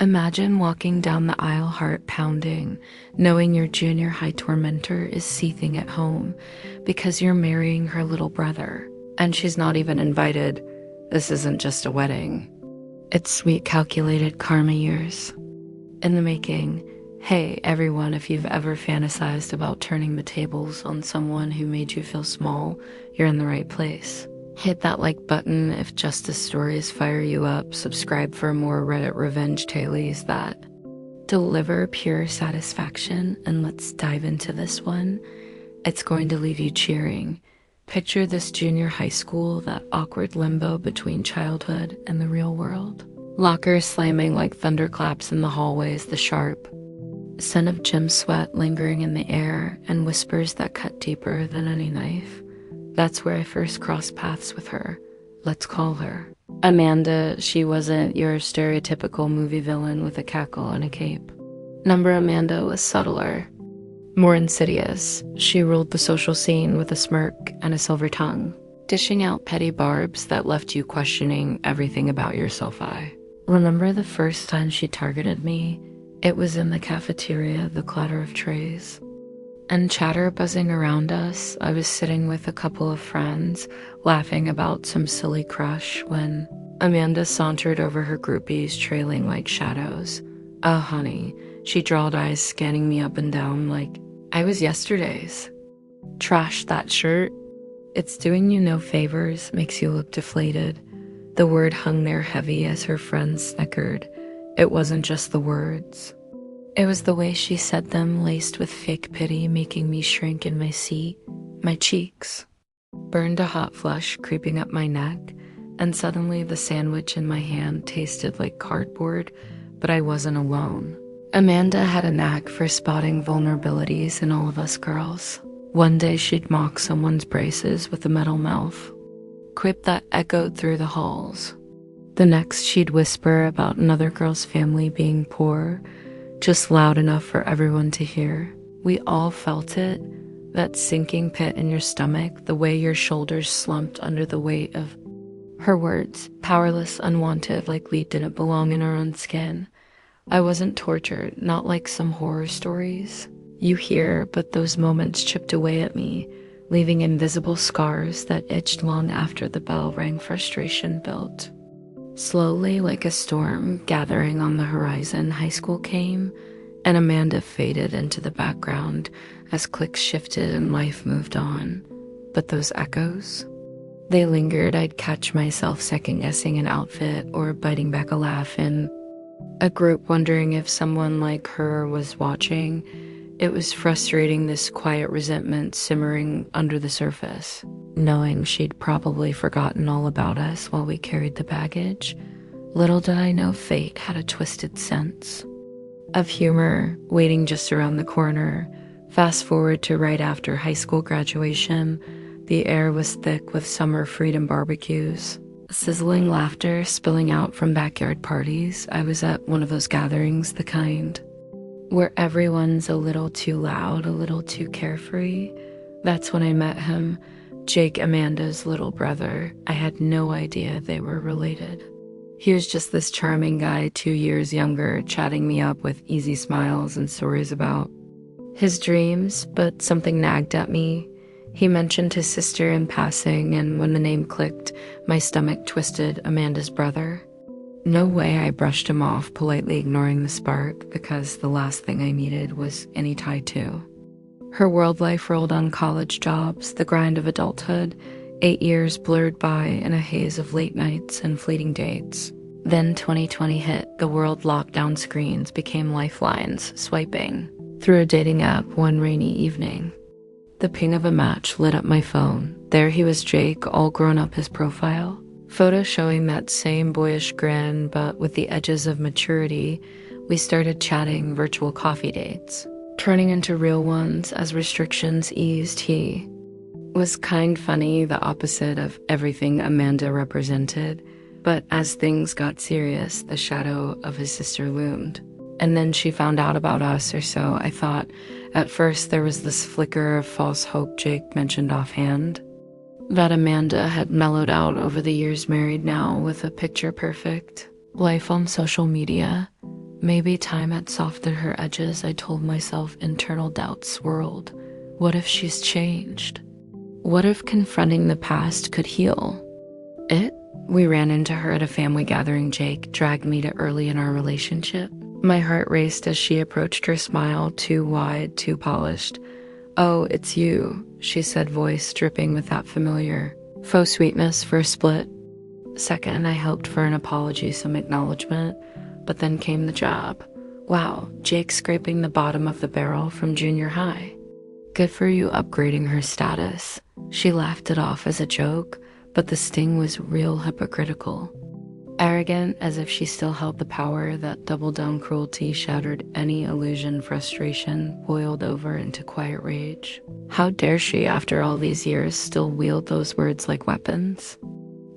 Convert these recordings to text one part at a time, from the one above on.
Imagine walking down the aisle, heart pounding, knowing your junior high tormentor is seething at home because you're marrying her little brother, and she's not even invited. This isn't just a wedding. It's sweet, calculated karma years in the making. Hey, everyone, if you've ever fantasized about turning the tables on someone who made you feel small, you're in the right place. Hit that like button if justice stories fire you up. Subscribe for more Reddit revenge tales that deliver pure satisfaction. And let's dive into this one. It's going to leave you cheering. Picture this junior high school, that awkward limbo between childhood and the real world. Lockers slamming like thunderclaps in the hallways, the sharp scent of gym sweat lingering in the air, and whispers that cut deeper than any knife. That's where I first crossed paths with her. Let's call her Amanda. She wasn't your stereotypical movie villain with a cackle and a cape. Number Amanda was subtler, more insidious. She ruled the social scene with a smirk and a silver tongue, dishing out petty barbs that left you questioning everything about yourself. I remember the first time she targeted me. It was in the cafeteria, the clatter of trays and chatter buzzing around us. I was sitting with a couple of friends, laughing about some silly crush, when Amanda sauntered over her groupies, trailing like shadows. Oh, honey, she drawled eyes, scanning me up and down like I was yesterday's. Trash that shirt. It's doing you no favors, makes you look deflated. The word hung there heavy as her friends snickered. It wasn't just the words. It was the way she said them, laced with fake pity, making me shrink in my seat. My cheeks burned, a hot flush creeping up my neck, and suddenly the sandwich in my hand tasted like cardboard, but I wasn't alone. Amanda had a knack for spotting vulnerabilities in all of us girls. One day she'd mock someone's braces with a metal mouth, quip that echoed through the halls. The next she'd whisper about another girl's family being poor, just loud enough for everyone to hear. We all felt it, that sinking pit in your stomach, the way your shoulders slumped under the weight of her words, powerless, unwanted, like we didn't belong in our own skin. I wasn't tortured, not like some horror stories you hear, but those moments chipped away at me, leaving invisible scars that itched long after the bell rang. Frustration built slowly, like a storm gathering on the horizon. High school came, and Amanda faded into the background as clicks shifted and life moved on. But those echoes, they lingered. I'd catch myself second-guessing an outfit or biting back a laugh in a group, wondering if someone like her was watching. It was frustrating, this quiet resentment simmering under the surface, knowing she'd probably forgotten all about us while we carried the baggage. Little did I know fate had a twisted sense of humor waiting just around the corner. Fast forward to right after high school graduation. The air was thick with summer freedom barbecues, sizzling laughter spilling out from backyard parties. I was at one of those gatherings, the kind where everyone's a little too loud, a little too carefree. That's when I met him, Jake, Amanda's little brother. I had no idea they were related. He was just this charming guy, 2 years younger, chatting me up with easy smiles and stories about his dreams, but something nagged at me. He mentioned his sister in passing, and when the name clicked, my stomach twisted. Amanda's brother. No way. I brushed him off, politely ignoring the spark, because the last thing I needed was any tie to her world. Life rolled on, college jobs, the grind of adulthood. 8 years blurred by in a haze of late nights and fleeting dates. Then 2020 hit. The world lockdown screens became lifelines, swiping through a dating app one rainy evening. The ping of a match lit up my phone. There he was, Jake, all grown up, his profile photo showing that same boyish grin, but with the edges of maturity. We started chatting, virtual coffee dates turning into real ones as restrictions eased. He was kind, funny, the opposite of everything Amanda represented. But as things got serious, the shadow of his sister loomed. And then she found out about us, or so I thought. At first, there was this flicker of false hope. Jake mentioned offhand that Amanda had mellowed out over the years, married now with a picture-perfect life on social media. Maybe time had softened her edges. I told myself. Internal doubts swirled. What if she's changed? What if confronting the past could heal it? We ran into her at a family gathering. Jake dragged me to early in our relationship. My heart raced as she approached, her smile too wide, too polished. "Oh, it's you," she said, voice dripping with that familiar faux sweetness. For a split second, I hoped for an apology, some acknowledgement, but then came the job. Wow, Jake scraping the bottom of the barrel from junior high. Good for you upgrading her status. She laughed it off as a joke, but the sting was real, hypocritical. Arrogant, as if she still held the power. That double-down cruelty shattered any illusion. Frustration boiled over into quiet rage. How dare she, after all these years, still wield those words like weapons?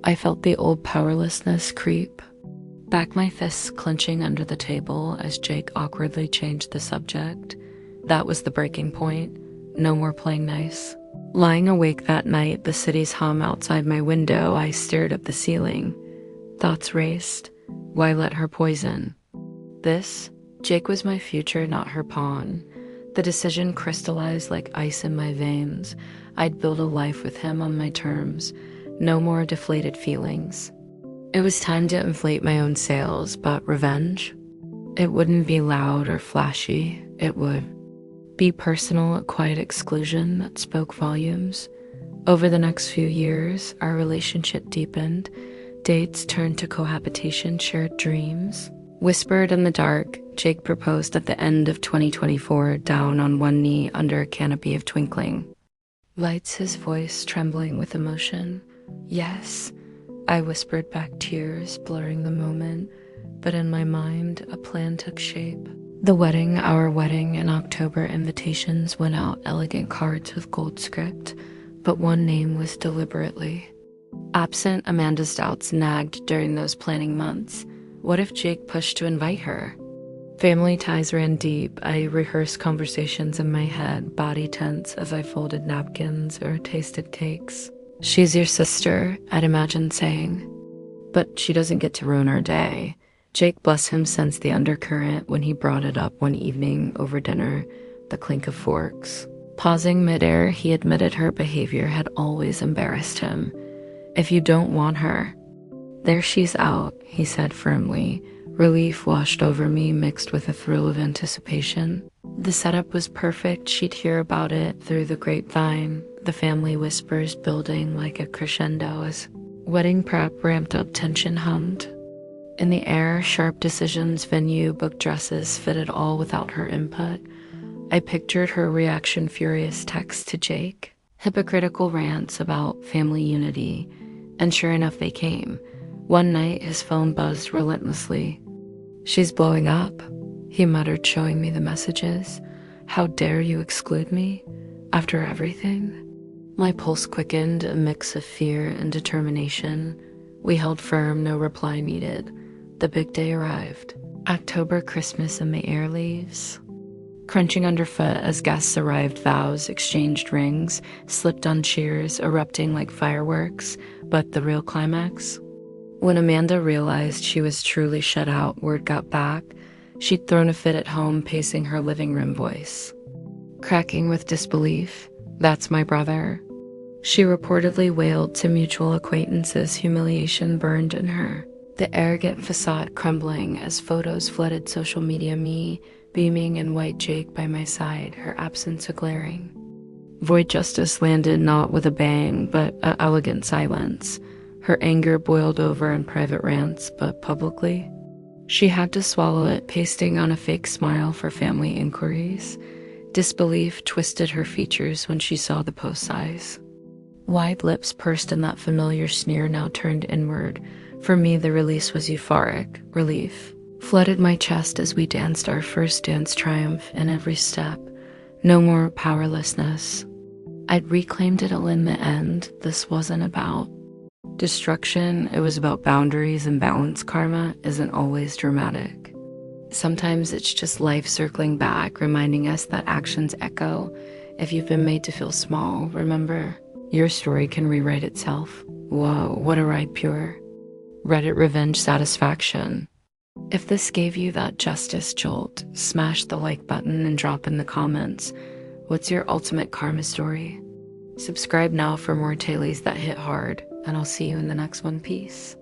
I felt the old powerlessness creep back, my fists clenching under the table as Jake awkwardly changed the subject. That was the breaking point. No more playing nice. Lying awake that night, the city's hum outside my window, I stared at the ceiling. Thoughts raced. Why let her poison this? Jake was my future, not her pawn. The decision crystallized like ice in my veins. I'd build a life with him on my terms. No more deflated feelings. It was time to inflate my own sails, but revenge? It wouldn't be loud or flashy. It would be personal, a quiet exclusion that spoke volumes. Over the next few years, our relationship deepened. Dates turned to cohabitation, shared dreams. Whispered in the dark, Jake proposed at the end of 2024, down on one knee under a canopy of twinkling lights, his voice trembling with emotion. Yes, I whispered back, tears blurring the moment, but in my mind, a plan took shape. The wedding, our wedding, in October. Invitations went out, elegant cards with gold script, but one name was deliberately absent. Amanda's doubts nagged during those planning months. What if Jake pushed to invite her? Family ties ran deep. I rehearsed conversations in my head, body tense as I folded napkins or tasted cakes. "She's your sister," I'd imagined saying, "but she doesn't get to ruin our day." Jake, bless him, sensed the undercurrent when he brought it up one evening over dinner, the clink of forks. Pausing midair, he admitted her behavior had always embarrassed him. "If you don't want her, there she's out," he said firmly. Relief washed over me, mixed with a thrill of anticipation. The setup was perfect. She'd hear about it through the grapevine, the family whispers building like a crescendo as wedding prep ramped up. Tension hummed in the air, sharp decisions, venue, book, dresses, fitted all without her input. I pictured her reaction, furious texts to Jake, hypocritical rants about family unity, and sure enough, they came. One night, his phone buzzed relentlessly. "She's blowing up," he muttered, showing me the messages. "How dare you exclude me after everything?" My pulse quickened, a mix of fear and determination. We held firm, no reply needed. The big day arrived. October, Christmas, and the air leaves crunching underfoot as guests arrived. Vows exchanged, rings slipped on cheers, erupting like fireworks. But the real climax? When Amanda realized she was truly shut out, word got back. She'd thrown a fit at home, pacing her living room, voice cracking with disbelief. "That's my brother," she reportedly wailed to mutual acquaintances. Humiliation burned in her, the arrogant facade crumbling as photos flooded social media. Me, beaming in white, Jake by my side, her absence a glaring void. Justice landed not with a bang, but an elegant silence. Her anger boiled over in private rants, but publicly, she had to swallow it, pasting on a fake smile for family inquiries. Disbelief twisted her features when she saw the post size. Wide lips pursed in that familiar sneer, now turned inward. For me, the release was euphoric. Relief flooded my chest as we danced our first dance, triumph in every step. No more powerlessness. I'd reclaimed it all in the end. This wasn't about destruction, it was about boundaries and balance. Karma isn't always dramatic. Sometimes it's just life circling back, reminding us that actions echo. If you've been made to feel small, remember, your story can rewrite itself. Whoa, what a ride, pure Reddit revenge satisfaction. If this gave you that justice jolt, smash the like button and drop in the comments. What's your ultimate karma story? Subscribe now for more tailies that hit hard, and I'll see you in the next one. Peace.